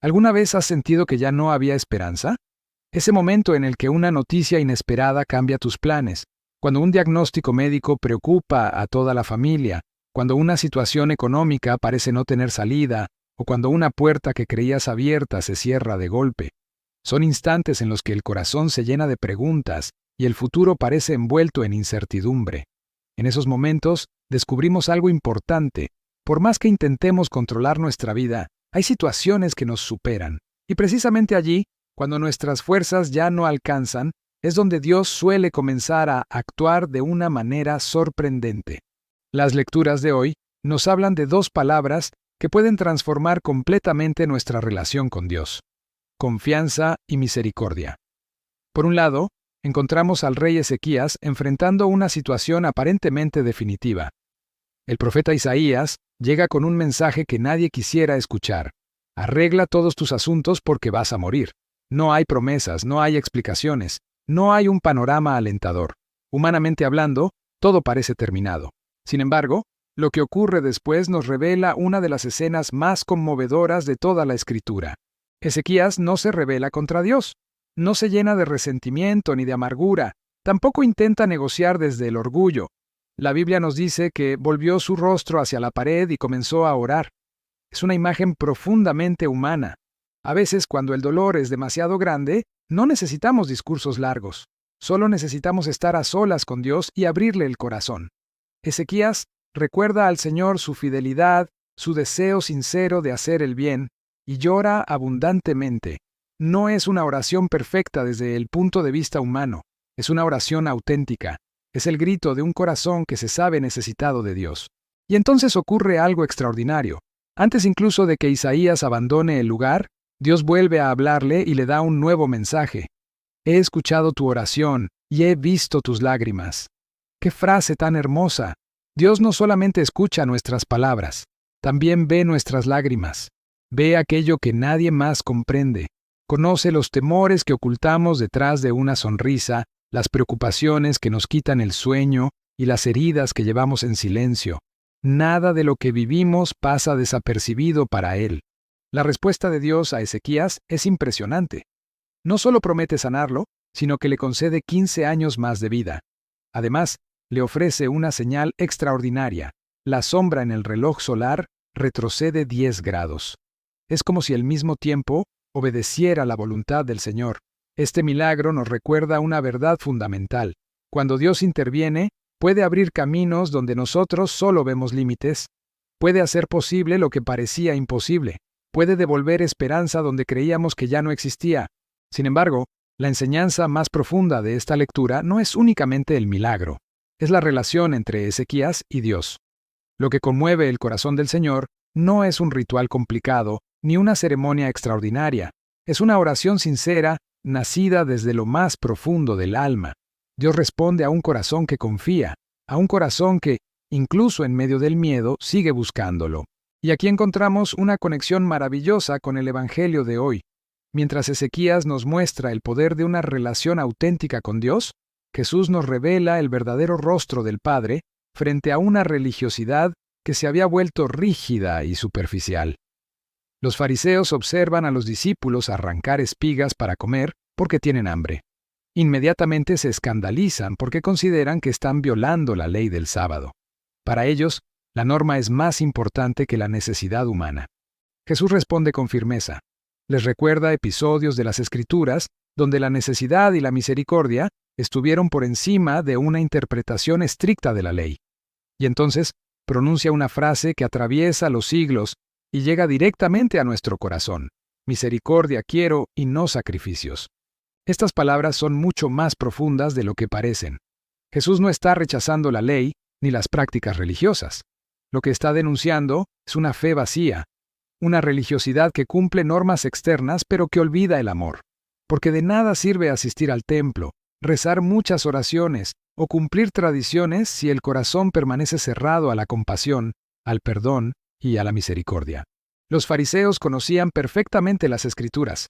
¿Alguna vez has sentido que ya no había esperanza? Ese momento en el que una noticia inesperada cambia tus planes, cuando un diagnóstico médico preocupa a toda la familia, cuando una situación económica parece no tener salida, o cuando una puerta que creías abierta se cierra de golpe. Son instantes en los que el corazón se llena de preguntas y el futuro parece envuelto en incertidumbre. En esos momentos descubrimos algo importante. Por más que intentemos controlar nuestra vida, hay situaciones que nos superan. Y precisamente allí, cuando nuestras fuerzas ya no alcanzan, es donde Dios suele comenzar a actuar de una manera sorprendente. Las lecturas de hoy nos hablan de dos palabras que pueden transformar completamente nuestra relación con Dios: confianza y misericordia. Por un lado, encontramos al rey Ezequías enfrentando una situación aparentemente definitiva. El profeta Isaías llega con un mensaje que nadie quisiera escuchar: arregla todos tus asuntos porque vas a morir. No hay promesas, no hay explicaciones, no hay un panorama alentador. Humanamente hablando, todo parece terminado. Sin embargo, lo que ocurre después nos revela una de las escenas más conmovedoras de toda la Escritura. Ezequías no se rebela contra Dios, no se llena de resentimiento ni de amargura, tampoco intenta negociar desde el orgullo. La Biblia nos dice que volvió su rostro hacia la pared y comenzó a orar. Es una imagen profundamente humana. A veces, cuando el dolor es demasiado grande, no necesitamos discursos largos. Solo necesitamos estar a solas con Dios y abrirle el corazón. Ezequías recuerda al Señor su fidelidad, su deseo sincero de hacer el bien, y llora abundantemente. No es una oración perfecta desde el punto de vista humano, es una oración auténtica. Es el grito de un corazón que se sabe necesitado de Dios. Y entonces ocurre algo extraordinario. Antes incluso de que Isaías abandone el lugar, Dios vuelve a hablarle y le da un nuevo mensaje. He escuchado tu oración y he visto tus lágrimas. ¡Qué frase tan hermosa! Dios no solamente escucha nuestras palabras, también ve nuestras lágrimas. Ve aquello que nadie más comprende. Conoce los temores que ocultamos detrás de una sonrisa, las preocupaciones que nos quitan el sueño y las heridas que llevamos en silencio. Nada de lo que vivimos pasa desapercibido para Él. La respuesta de Dios a Ezequías es impresionante. No solo promete sanarlo, sino que le concede 15 años más de vida. Además, le ofrece una señal extraordinaria. La sombra en el reloj solar retrocede 10 grados. Es como si al mismo tiempo obedeciera la voluntad del Señor. Este milagro nos recuerda una verdad fundamental. Cuando Dios interviene, puede abrir caminos donde nosotros solo vemos límites. Puede hacer posible lo que parecía imposible. Puede devolver esperanza donde creíamos que ya no existía. Sin embargo, la enseñanza más profunda de esta lectura no es únicamente el milagro. Es la relación entre Ezequías y Dios. Lo que conmueve el corazón del Señor no es un ritual complicado ni una ceremonia extraordinaria. Es una oración sincera, nacida desde lo más profundo del alma. Dios responde a un corazón que confía, a un corazón que, incluso en medio del miedo, sigue buscándolo. Y aquí encontramos una conexión maravillosa con el Evangelio de hoy. Mientras Ezequías nos muestra el poder de una relación auténtica con Dios, Jesús nos revela el verdadero rostro del Padre frente a una religiosidad que se había vuelto rígida y superficial. Los fariseos observan a los discípulos arrancar espigas para comer porque tienen hambre. Inmediatamente se escandalizan porque consideran que están violando la ley del sábado. Para ellos, la norma es más importante que la necesidad humana. Jesús responde con firmeza. Les recuerda episodios de las Escrituras donde la necesidad y la misericordia estuvieron por encima de una interpretación estricta de la ley. Y entonces pronuncia una frase que atraviesa los siglos y llega directamente a nuestro corazón. Misericordia quiero y no sacrificios. Estas palabras son mucho más profundas de lo que parecen. Jesús no está rechazando la ley ni las prácticas religiosas. Lo que está denunciando es una fe vacía, una religiosidad que cumple normas externas pero que olvida el amor. Porque de nada sirve asistir al templo, rezar muchas oraciones o cumplir tradiciones si el corazón permanece cerrado a la compasión, al perdón y a la misericordia. Los fariseos conocían perfectamente las Escrituras.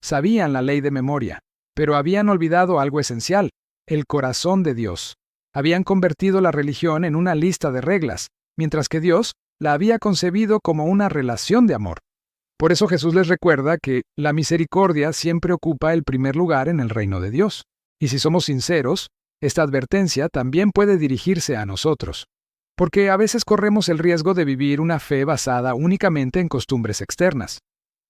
Sabían la ley de memoria, pero habían olvidado algo esencial: el corazón de Dios. Habían convertido la religión en una lista de reglas, mientras que Dios la había concebido como una relación de amor. Por eso Jesús les recuerda que la misericordia siempre ocupa el primer lugar en el reino de Dios. Y si somos sinceros, esta advertencia también puede dirigirse a nosotros. Porque a veces corremos el riesgo de vivir una fe basada únicamente en costumbres externas.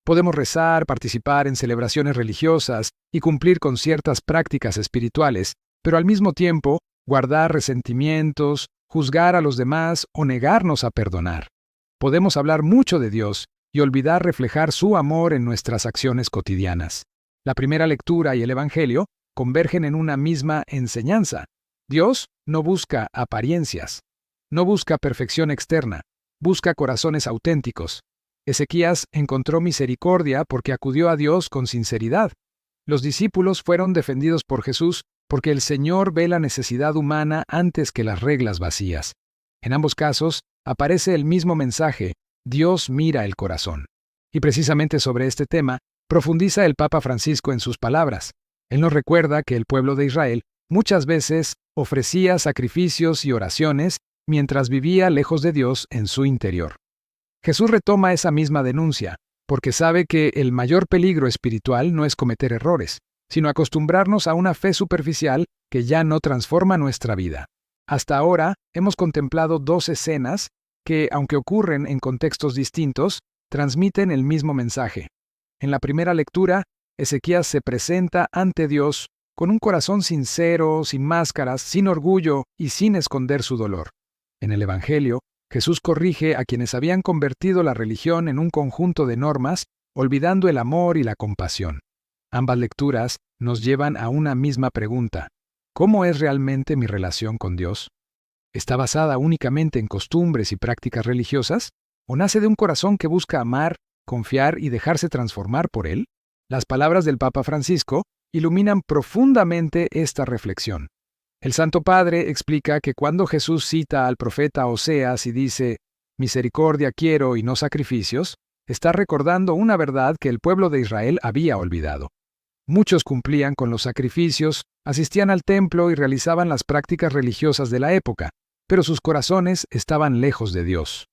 Podemos rezar, participar en celebraciones religiosas y cumplir con ciertas prácticas espirituales, pero al mismo tiempo guardar resentimientos, juzgar a los demás o negarnos a perdonar. Podemos hablar mucho de Dios y olvidar reflejar su amor en nuestras acciones cotidianas. La primera lectura y el Evangelio convergen en una misma enseñanza. Dios no busca apariencias, no busca perfección externa, busca corazones auténticos. Ezequías encontró misericordia porque acudió a Dios con sinceridad. Los discípulos fueron defendidos por Jesús porque el Señor ve la necesidad humana antes que las reglas vacías. En ambos casos, aparece el mismo mensaje: Dios mira el corazón. Y precisamente sobre este tema, profundiza el Papa Francisco en sus palabras. Él nos recuerda que el pueblo de Israel muchas veces ofrecía sacrificios y oraciones mientras vivía lejos de Dios en su interior. Jesús retoma esa misma denuncia, porque sabe que el mayor peligro espiritual no es cometer errores, sino acostumbrarnos a una fe superficial que ya no transforma nuestra vida. Hasta ahora hemos contemplado dos escenas que, aunque ocurren en contextos distintos, transmiten el mismo mensaje. En la primera lectura, Ezequías se presenta ante Dios con un corazón sincero, sin máscaras, sin orgullo y sin esconder su dolor. En el Evangelio, Jesús corrige a quienes habían convertido la religión en un conjunto de normas, olvidando el amor y la compasión. Ambas lecturas nos llevan a una misma pregunta: ¿cómo es realmente mi relación con Dios? ¿Está basada únicamente en costumbres y prácticas religiosas? ¿O nace de un corazón que busca amar, confiar y dejarse transformar por Él? Las palabras del Papa Francisco iluminan profundamente esta reflexión. El Santo Padre explica que cuando Jesús cita al profeta Oseas y dice: «Misericordia quiero y no sacrificios», está recordando una verdad que el pueblo de Israel había olvidado. Muchos cumplían con los sacrificios, asistían al templo y realizaban las prácticas religiosas de la época, pero sus corazones estaban lejos de Dios.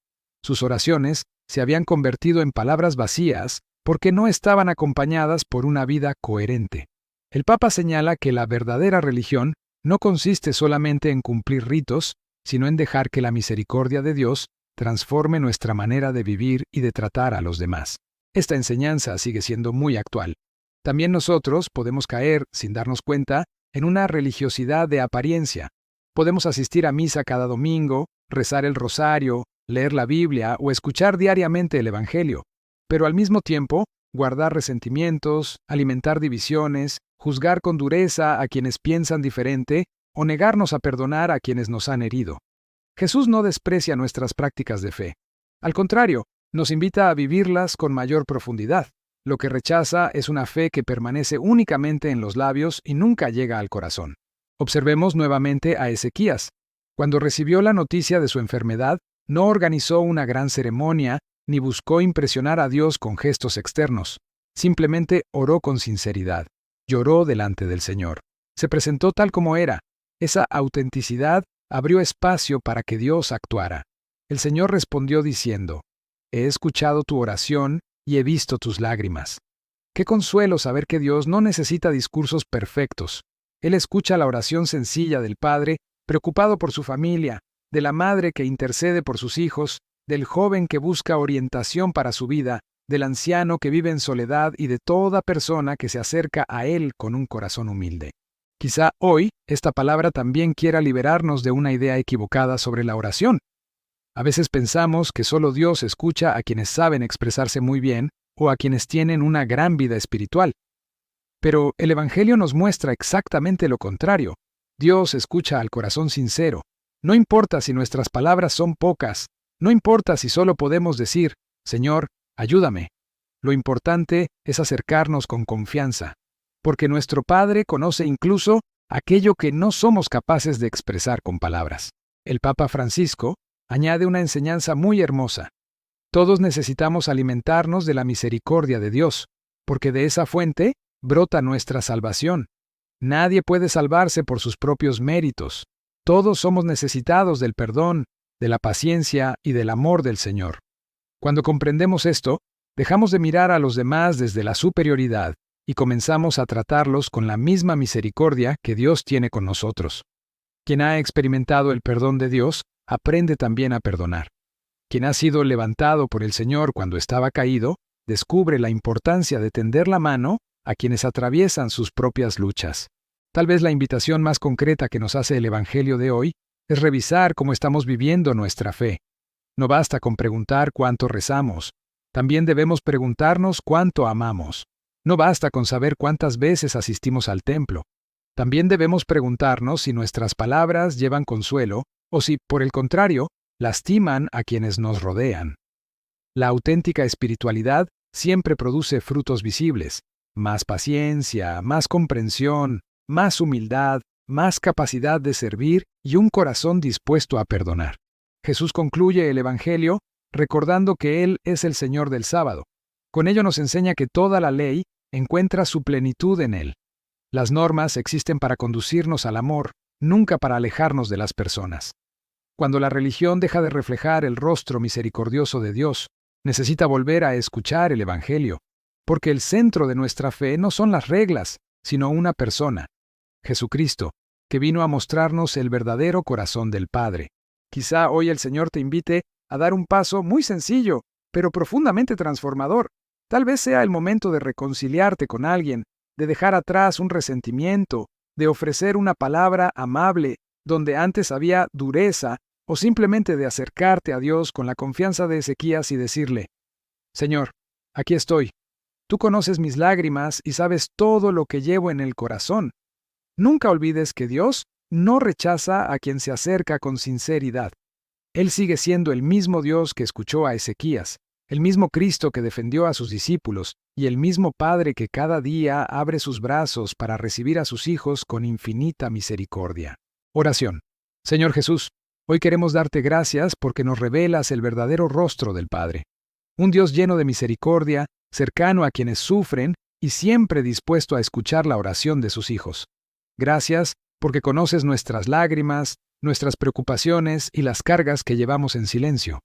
Sus oraciones se habían convertido en palabras vacías porque no estaban acompañadas por una vida coherente. El Papa señala que la verdadera religión no consiste solamente en cumplir ritos, sino en dejar que la misericordia de Dios transforme nuestra manera de vivir y de tratar a los demás. Esta enseñanza sigue siendo muy actual. También nosotros podemos caer, sin darnos cuenta, en una religiosidad de apariencia. Podemos asistir a misa cada domingo, rezar el rosario, leer la Biblia o escuchar diariamente el Evangelio, pero al mismo tiempo guardar resentimientos, alimentar divisiones, juzgar con dureza a quienes piensan diferente o negarnos a perdonar a quienes nos han herido. Jesús no desprecia nuestras prácticas de fe. Al contrario, nos invita a vivirlas con mayor profundidad. Lo que rechaza es una fe que permanece únicamente en los labios y nunca llega al corazón. Observemos nuevamente a Ezequías. Cuando recibió la noticia de su enfermedad, no organizó una gran ceremonia ni buscó impresionar a Dios con gestos externos. Simplemente oró con sinceridad. Lloró delante del Señor. Se presentó tal como era. Esa autenticidad abrió espacio para que Dios actuara. El Señor respondió diciendo: «He escuchado tu oración y he visto tus lágrimas». Qué consuelo saber que Dios no necesita discursos perfectos. Él escucha la oración sencilla del padre, preocupado por su familia, de la madre que intercede por sus hijos, del joven que busca orientación para su vida, del anciano que vive en soledad y de toda persona que se acerca a Él con un corazón humilde. Quizá hoy esta palabra también quiera liberarnos de una idea equivocada sobre la oración. A veces pensamos que solo Dios escucha a quienes saben expresarse muy bien o a quienes tienen una gran vida espiritual. Pero el Evangelio nos muestra exactamente lo contrario. Dios escucha al corazón sincero. No importa si nuestras palabras son pocas, no importa si solo podemos decir: «Señor, ayúdame». Lo importante es acercarnos con confianza, porque nuestro Padre conoce incluso aquello que no somos capaces de expresar con palabras. El Papa Francisco añade una enseñanza muy hermosa. Todos necesitamos alimentarnos de la misericordia de Dios, porque de esa fuente brota nuestra salvación. Nadie puede salvarse por sus propios méritos. Todos somos necesitados del perdón, de la paciencia y del amor del Señor. Cuando comprendemos esto, Dejamos de mirar a los demás desde la superioridad y comenzamos a tratarlos con la misma misericordia que Dios tiene con nosotros. Quien ha experimentado el perdón de Dios, aprende también a perdonar. Quien ha sido levantado por el Señor cuando estaba caído, descubre la importancia de tender la mano a quienes atraviesan sus propias luchas. Tal vez la invitación más concreta que nos hace el Evangelio de hoy es revisar cómo estamos viviendo nuestra fe. No basta con preguntar cuánto rezamos. También debemos preguntarnos cuánto amamos. No basta con saber cuántas veces asistimos al templo. También debemos preguntarnos si nuestras palabras llevan consuelo o si, por el contrario, lastiman a quienes nos rodean. La auténtica espiritualidad siempre produce frutos visibles: más paciencia, más comprensión, más humildad, más capacidad de servir y un corazón dispuesto a perdonar. Jesús concluye el Evangelio recordando que Él es el Señor del sábado. Con ello nos enseña que toda la ley encuentra su plenitud en Él. Las normas existen para conducirnos al amor, nunca para alejarnos de las personas. Cuando la religión deja de reflejar el rostro misericordioso de Dios, necesita volver a escuchar el Evangelio, porque el centro de nuestra fe no son las reglas, sino una persona, Jesucristo, que vino a mostrarnos el verdadero corazón del Padre. Quizá hoy el Señor te invite a dar un paso muy sencillo, pero profundamente transformador. Tal vez sea el momento de reconciliarte con alguien, de dejar atrás un resentimiento, de ofrecer una palabra amable donde antes había dureza, o simplemente de acercarte a Dios con la confianza de Ezequías y decirle: Señor, aquí estoy. Tú conoces mis lágrimas y sabes todo lo que llevo en el corazón. Nunca olvides que Dios no rechaza a quien se acerca con sinceridad. Él sigue siendo el mismo Dios que escuchó a Ezequías, el mismo Cristo que defendió a sus discípulos y el mismo Padre que cada día abre sus brazos para recibir a sus hijos con infinita misericordia. Oración. Señor Jesús, hoy queremos darte gracias porque nos revelas el verdadero rostro del Padre. Un Dios lleno de misericordia, cercano a quienes sufren y siempre dispuesto a escuchar la oración de sus hijos. Gracias porque conoces nuestras lágrimas, nuestras preocupaciones y las cargas que llevamos en silencio.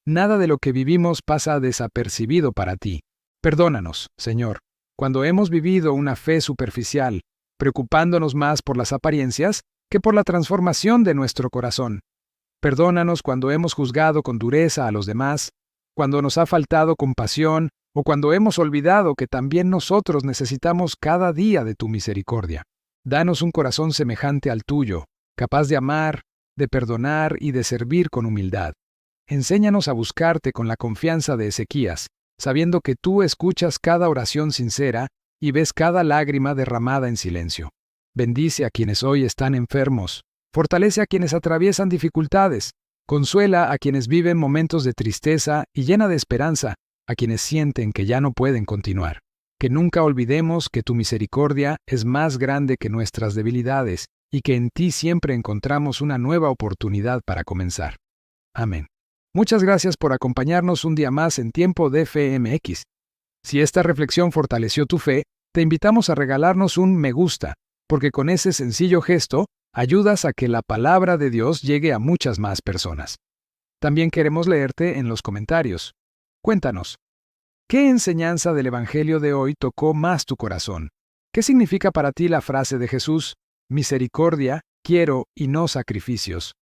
Nada de lo que vivimos pasa desapercibido para ti. Perdónanos, Señor, cuando hemos vivido una fe superficial, preocupándonos más por las apariencias que por la transformación de nuestro corazón. Perdónanos cuando hemos juzgado con dureza a los demás, cuando nos ha faltado compasión o cuando hemos olvidado que también nosotros necesitamos cada día de tu misericordia. Danos un corazón semejante al tuyo, capaz de amar, de perdonar y de servir con humildad. Enséñanos a buscarte con la confianza de Ezequías, sabiendo que tú escuchas cada oración sincera y ves cada lágrima derramada en silencio. Bendice a quienes hoy están enfermos, fortalece a quienes atraviesan dificultades, consuela a quienes viven momentos de tristeza y llena de esperanza a quienes sienten que ya no pueden continuar. Que nunca olvidemos que tu misericordia es más grande que nuestras debilidades y que en ti siempre encontramos una nueva oportunidad para comenzar. Amén. Muchas gracias por acompañarnos un día más en Tiempo de FMX. Si esta reflexión fortaleció tu fe, te invitamos a regalarnos un me gusta, porque con ese sencillo gesto ayudas a que la palabra de Dios llegue a muchas más personas. También queremos leerte en los comentarios. Cuéntanos, ¿qué enseñanza del Evangelio de hoy tocó más tu corazón? ¿Qué significa para ti la frase de Jesús: misericordia, quiero y no sacrificios?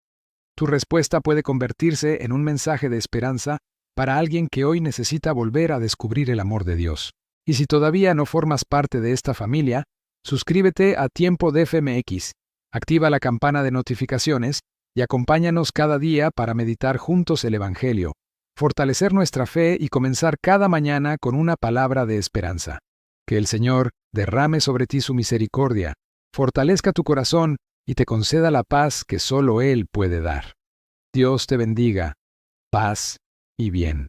Tu respuesta puede convertirse en un mensaje de esperanza para alguien que hoy necesita volver a descubrir el amor de Dios. Y si todavía no formas parte de esta familia, suscríbete a Tiempo de FMX, activa la campana de notificaciones y acompáñanos cada día para meditar juntos el Evangelio, fortalecer nuestra fe y comenzar cada mañana con una palabra de esperanza. Que el Señor derrame sobre ti su misericordia, fortalezca tu corazón y te conceda la paz que solo Él puede dar. Dios te bendiga. Paz y bien.